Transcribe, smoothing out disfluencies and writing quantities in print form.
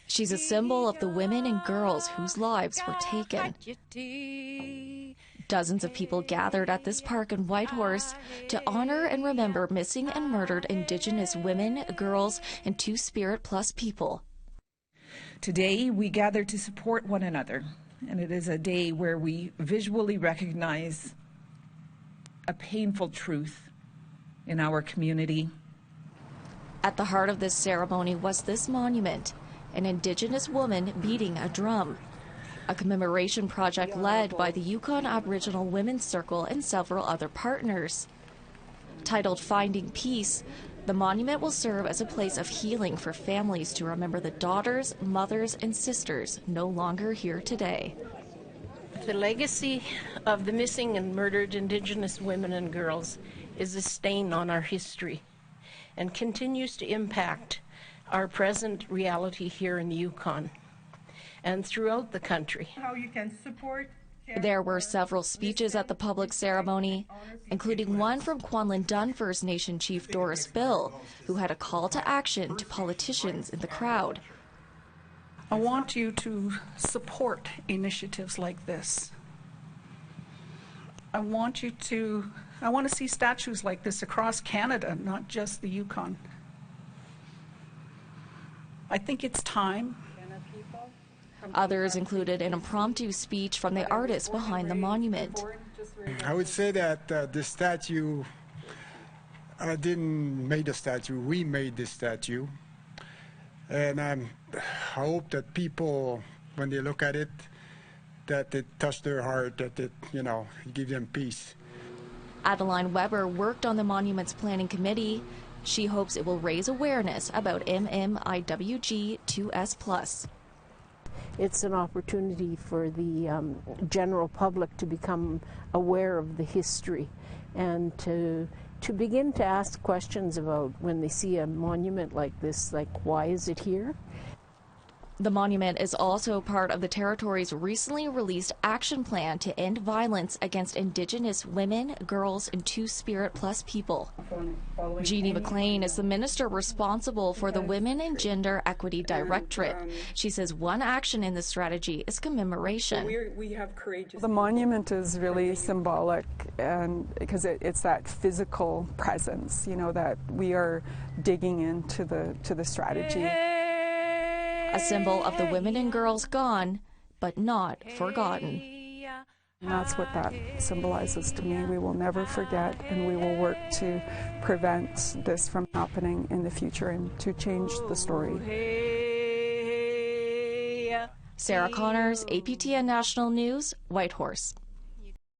She's a symbol of the women and girls whose lives were taken. Dozens of people gathered at this park in Whitehorse to honor and remember missing and murdered Indigenous women, girls, and Two-Spirit Plus people. Today, we gather to support one another, and it is a day where we visually recognize a painful truth in our community. At the heart of this ceremony was this monument, an Indigenous woman beating a drum. A commemoration project led by the Yukon Aboriginal Women's Circle and several other partners. Titled Finding Peace, the monument will serve as a place of healing for families to remember the daughters, mothers, and sisters no longer here today. The legacy of the missing and murdered Indigenous women and girls is a stain on our history and continues to impact our present reality here in the Yukon and throughout the country. How you can support. There were several speeches at the public ceremony, including one from Kwanlin Dun First Nation Chief Doris Bill, who had a call to action to politicians in the crowd. I want you to support initiatives like this. I want to see statues like this across Canada, not just the Yukon. I think it's time. Others included an impromptu speech from the artist behind the monument. I would say that the statue didn't make the statue, we made this statue. And I hope that people, when they look at it, that it touched their heart, that it, give them peace. Adeline Weber worked on the monument's planning committee. She hopes it will raise awareness about MMIWG2S+. It's an opportunity for the general public to become aware of the history and to begin to ask questions about when they see a monument like this, like, why is it here? The monument is also part of the territory's recently released action plan to end violence against Indigenous women, girls, and Two-Spirit Plus people. Jeannie McLean is the minister responsible for the Women and Gender Equity Directorate. She says one action in the strategy is commemoration. The monument is really symbolic, and because it's that physical presence, that we are digging into the strategy. A symbol of the women and girls gone, but not forgotten. And that's what that symbolizes to me. We will never forget, and we will work to prevent this from happening in the future and to change the story. Sarah Connors, APTN National News, Whitehorse.